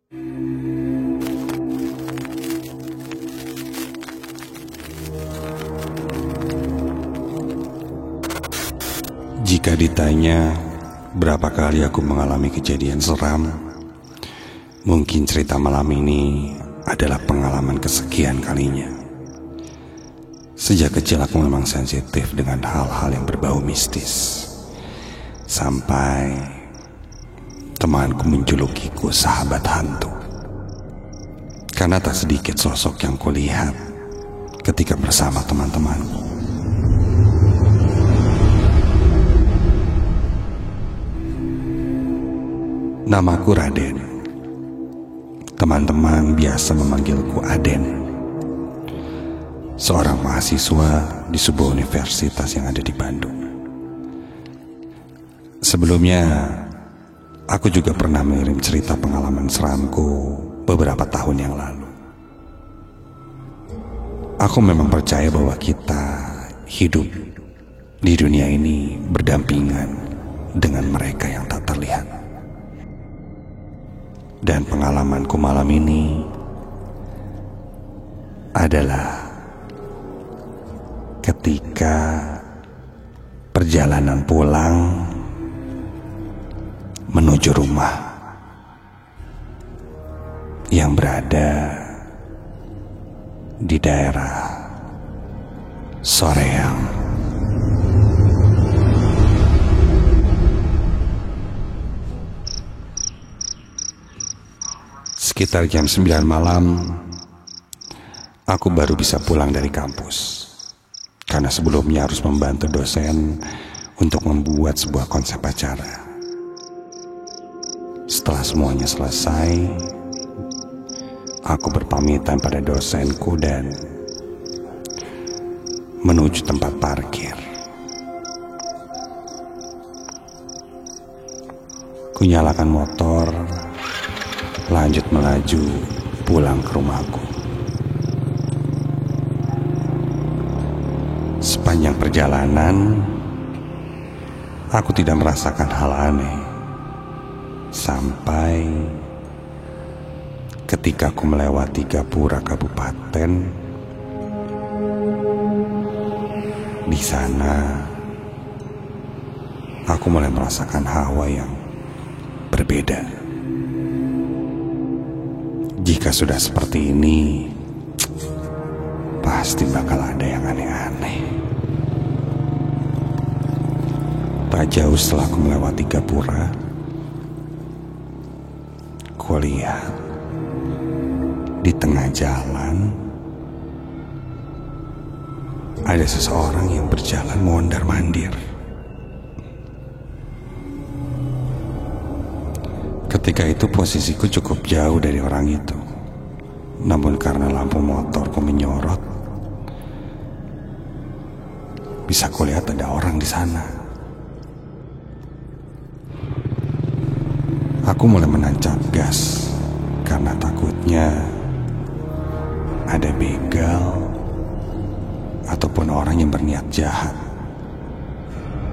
Jika ditanya berapa kali aku mengalami kejadian seram, mungkin cerita malam ini adalah pengalaman kesekian kalinya. Sejak kecil aku memang sensitif dengan hal-hal yang berbau mistis. Sampai temanku menjulukiku sahabat hantu. Karena tak sedikit sosok yang kulihat ketika bersama teman-temanku. Namaku Raden. Teman-teman biasa memanggilku Aden. Seorang mahasiswa di sebuah universitas yang ada di Bandung. Sebelumnya, aku juga pernah mengirim cerita pengalaman seramku beberapa tahun yang lalu. Aku memang percaya bahwa kita hidup di dunia ini berdampingan dengan mereka yang tak terlihat. Dan pengalamanku malam ini adalah ketika perjalanan pulang menuju rumah yang berada di daerah Soreang. Sekitar jam 9 malam, aku baru bisa pulang dari kampus. Karena sebelumnya harus membantu dosen untuk membuat sebuah konsep acara. Setelah semuanya selesai, aku berpamitan pada dosenku dan menuju tempat parkir. Kunyalakan motor, lanjut melaju pulang ke rumahku. Sepanjang perjalanan, aku tidak merasakan hal aneh. Sampai ketika aku melewati Gapura Kabupaten. Di sana, aku mulai merasakan hawa yang berbeda. Jika sudah seperti ini, pasti bakal ada yang aneh-aneh. Tak jauh setelah aku melewati Gapura, kulihat di tengah jalan ada seseorang yang berjalan mondar-mandir. Ketika itu posisiku cukup jauh dari orang itu. Namun karena lampu motorku menyorot, bisa kulihat ada orang di sana. Aku mulai menancap gas karena takutnya ada begal ataupun orang yang berniat jahat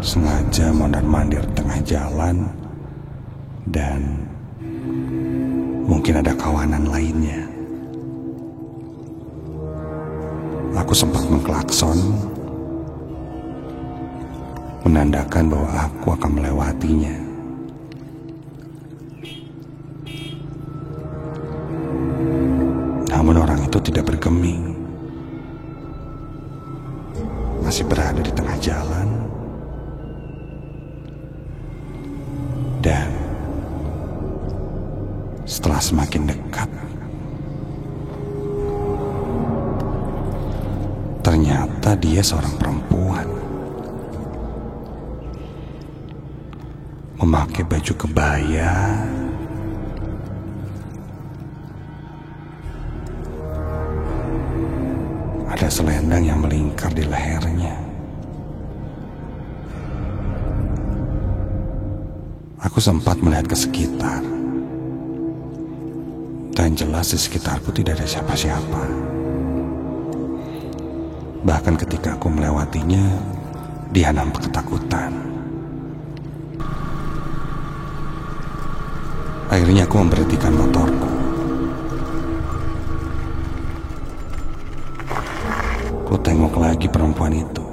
sengaja mondar-mandir tengah jalan dan mungkin ada kawanan lainnya. Aku sempat mengklakson, menandakan bahwa aku akan melewatinya. Namun orang itu tidak bergeming, masih berada di tengah jalan, dan setelah semakin dekat, ternyata dia seorang perempuan, memakai baju kebaya, ada selendang yang melingkar di lehernya. Aku sempat melihat ke sekitar, dan jelas di sekitarku tidak ada siapa-siapa. Bahkan ketika aku melewatinya, dia nampak ketakutan. Akhirnya aku memberhentikan motorku Ku tengok lagi perempuan itu.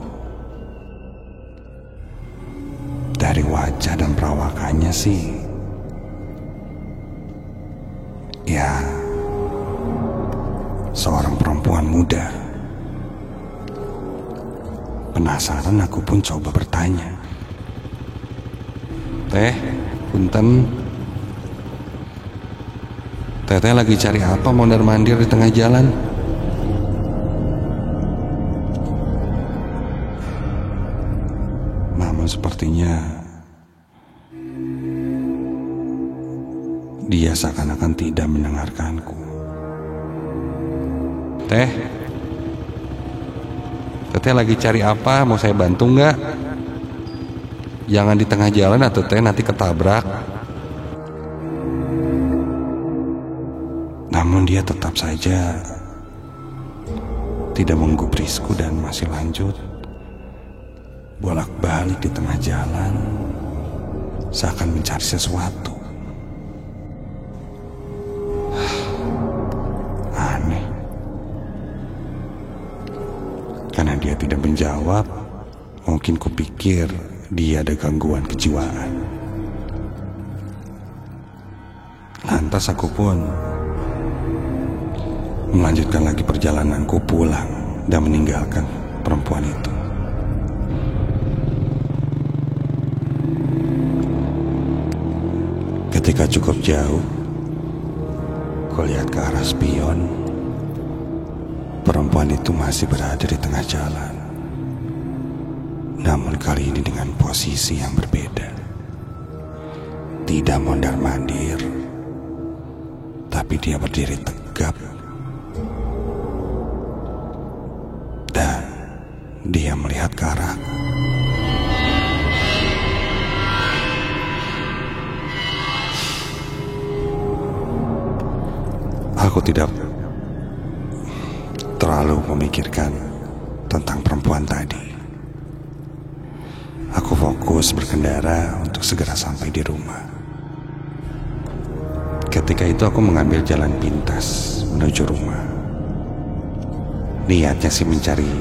Dari wajah dan perawakannya sih, ya, seorang perempuan muda. Penasaran aku pun coba bertanya. "Teh, punten. Teteh lagi cari apa mondar-mandir di tengah jalan?" Namun sepertinya dia seakan-akan tidak mendengarkanku. "Teh, Teteh lagi cari apa? Mau saya bantu nggak? Jangan di tengah jalan atau Teh nanti ketabrak." Namun dia tetap saja tidak menggubrisku dan masih lanjut bolak-balik di tengah jalan seakan mencari sesuatu. Aneh. Karena dia tidak menjawab, mungkin kupikir dia ada gangguan kejiwaan. Lantas aku pun melanjutkan lagi perjalananku pulang dan meninggalkan perempuan itu. Ketika cukup jauh, kulihat ke arah spion. Perempuan itu masih berada di tengah jalan. Namun kali ini dengan posisi yang berbeda. Tidak mondar-mandir, tapi dia berdiri tegap. Dan dia melihat ke arahku. Aku tidak terlalu memikirkan tentang perempuan tadi. Aku fokus berkendara untuk segera sampai di rumah. Ketika itu aku mengambil jalan pintas menuju rumah. Niatnya sih mencari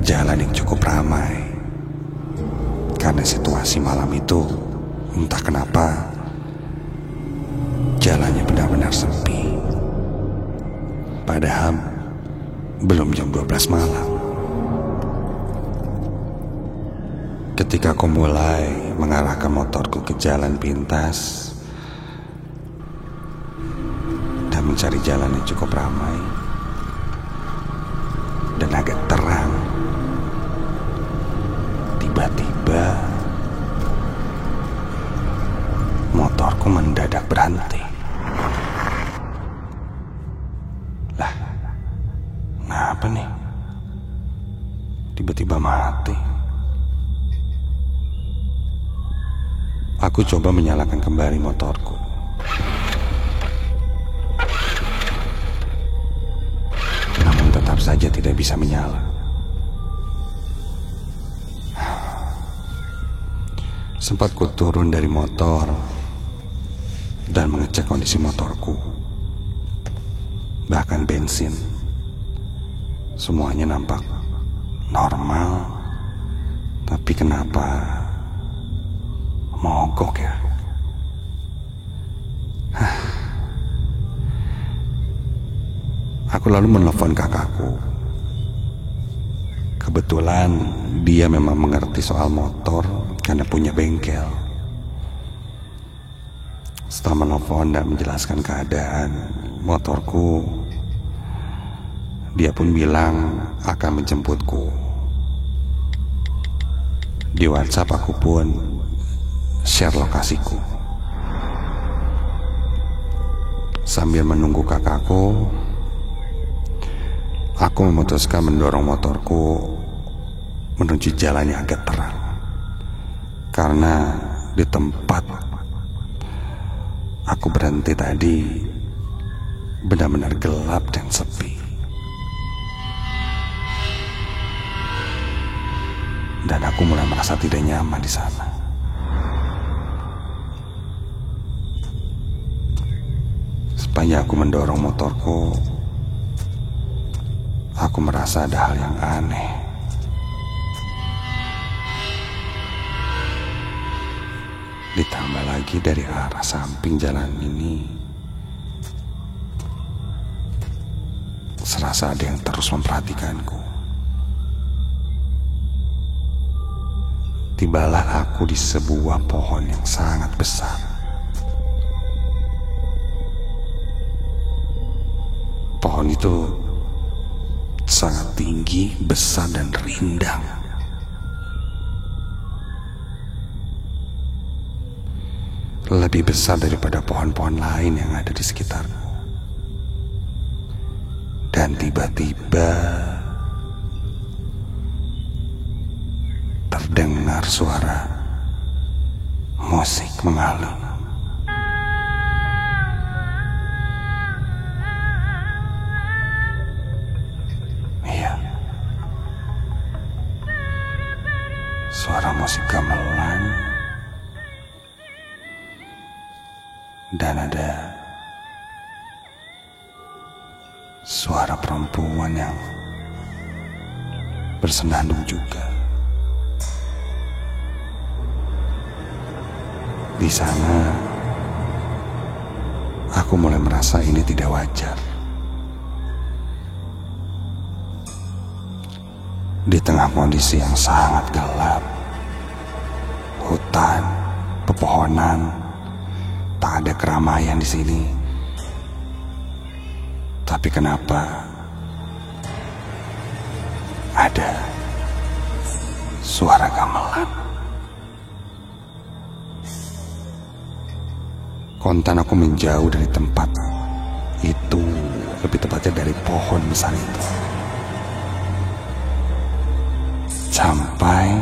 jalan yang cukup ramai. Karena situasi malam itu entah kenapa jalannya benar-benar sepi. Padahal belum jam 12 malam. Ketika aku mulai mengarahkan motorku ke jalan pintas dan mencari jalan yang cukup ramai dan agak terang, tiba-tiba motorku mendadak berhenti. Lah, kenapa nih? Tiba-tiba mati. Aku coba menyalakan kembali motorku. Namun tetap saja tidak bisa menyala. Sempat ku turun dari motor dan mengecek kondisi motorku. Bahkan bensin, semuanya nampak normal. Tapi kenapa mogok ya? Aku lalu menelpon kakakku. Kebetulan dia memang mengerti soal motor karena punya bengkel. Setelah menelpon dan menjelaskan keadaan motorku, dia pun bilang akan menjemputku. Di WhatsApp aku pun share lokasiku. Sambil menunggu kakakku, aku memutuskan mendorong motorku menuju jalan yang agak terang. Karena di tempat aku berhenti tadi benar-benar gelap dan sepi. Dan aku mulai merasa tidak nyaman di sana. Supaya aku mendorong motorku, aku merasa ada hal yang aneh. Ditambah lagi dari arah samping jalan ini, serasa ada yang terus memperhatikanku. Tibalah aku di sebuah pohon yang sangat besar. Pohon itu sangat tinggi, besar, dan rindang. Lebih besar daripada pohon-pohon lain yang ada di sekitarku. Dan tiba-tiba terdengar suara musik mengalun. Iya, suara musik gamelan, dan ada suara perempuan yang bersenandung juga. Di sana, aku mulai merasa ini tidak wajar. Di tengah kondisi yang sangat gelap, hutan, pepohonan, tak ada keramaian di sini. Tapi kenapa ada suara gamelan? Kontan aku menjauh dari tempat itu, lebih tepatnya dari pohon besar itu. Sampai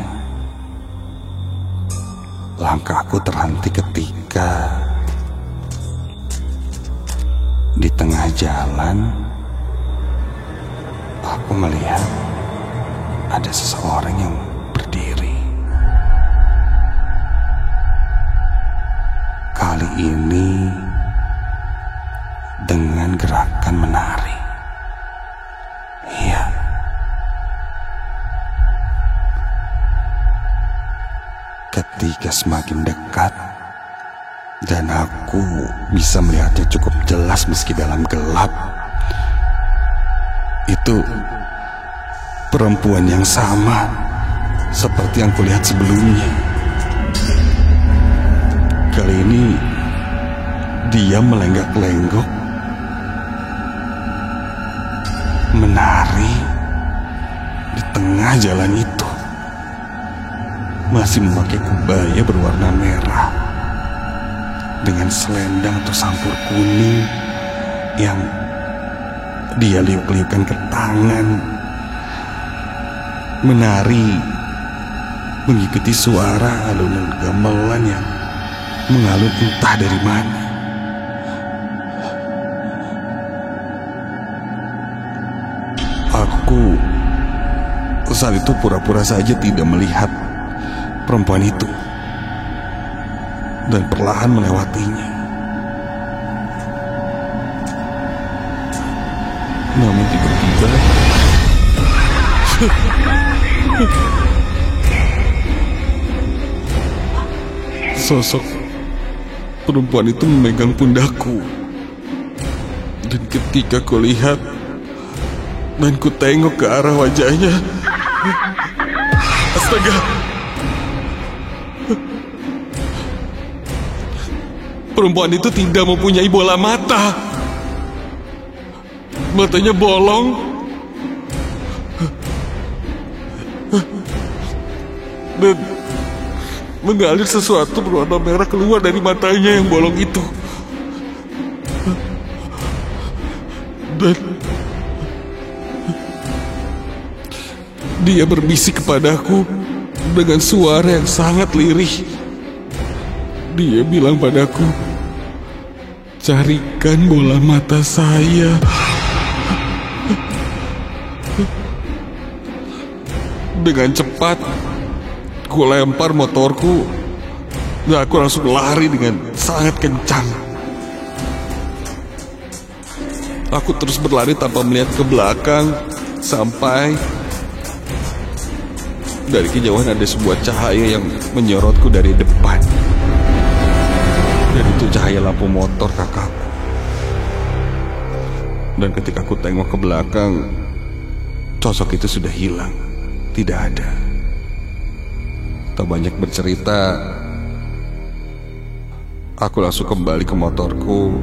langkahku terhenti ketika di tengah jalan aku melihat ada seseorang yang berdiri. Kali ini dengan gerakan menari. Iya. Ketika semakin dekat dan aku bisa melihatnya cukup jelas meski dalam gelap, itu perempuan yang sama seperti yang kulihat sebelumnya. Kali ini dia melenggak-lenggok, menari di tengah jalan itu. Masih memakai kebaya berwarna merah dengan selendang atau sampur kuning yang dia liuk-liukkan ke tangan. Menari mengikuti suara alunan gamelan yang mengalun entah dari mana. Aku saat itu pura-pura saja tidak melihat perempuan itu dan perlahan melewatinya. Namun tiba-tiba sosok perempuan itu memegang pundakku. Dan ketika ku lihat dan ku tengok ke arah wajahnya, astaga, perempuan itu tidak mempunyai bola mata. Matanya bolong dan mengalir sesuatu berwarna merah keluar dari matanya yang bolong itu. Dan dia berbisik kepadaku dengan suara yang sangat lirih. Dia bilang padaku, "Carikan bola mata saya." Dengan cepat ku lempar motorku dan aku langsung lari dengan sangat kencang. Aku terus berlari tanpa melihat ke belakang Sampai dari kejauhan ada sebuah cahaya yang menyorotku dari depan. Dan itu cahaya lampu motor kakakku. Dan ketika aku tengok ke belakang, sosok itu sudah hilang, tidak ada. Tak banyak bercerita, aku langsung kembali ke motorku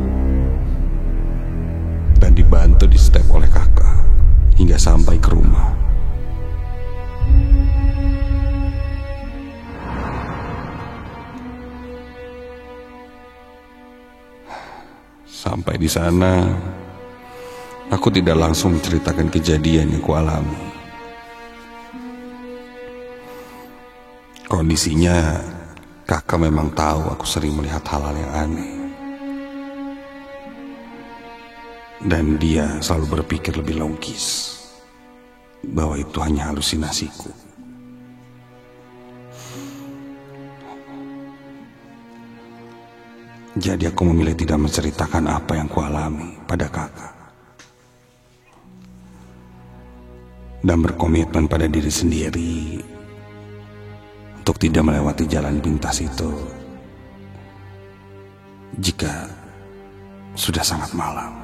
dan dibantu di step oleh kakak hingga sampai ke rumah. Sampai di sana, aku tidak langsung menceritakan kejadian yang kualami. Kondisinya, kakak memang tahu aku sering melihat hal-hal yang aneh. Dan dia selalu berpikir lebih logis bahwa itu hanya halusinasiku. Jadi aku memilih tidak menceritakan apa yang kualami pada kakak. Dan berkomitmen pada diri sendiri untuk tidak melewati jalan pintas itu jika sudah sangat malam.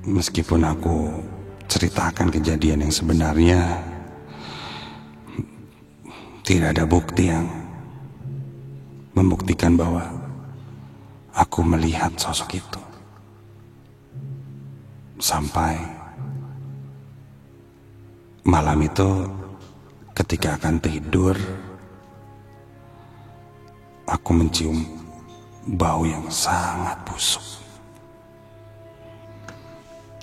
Meskipun aku ceritakan kejadian yang sebenarnya, tidak ada bukti yang membuktikan bahwa aku melihat sosok itu. Sampai malam itu ketika akan tidur, aku mencium bau yang sangat busuk,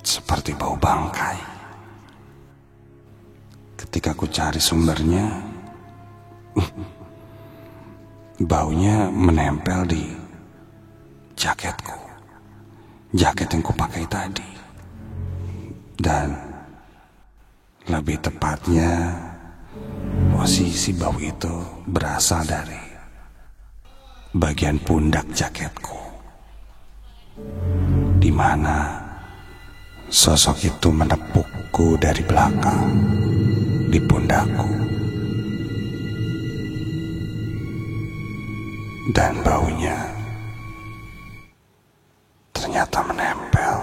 seperti bau bangkai. Ketika aku cari sumbernya, baunya menempel di jaketku, jaket yang kupakai tadi. Dan lebih tepatnya, posisi bau itu berasal dari bagian pundak jaketku, di mana sosok itu menepukku dari belakang di pundakku. Dan baunya ternyata menempel.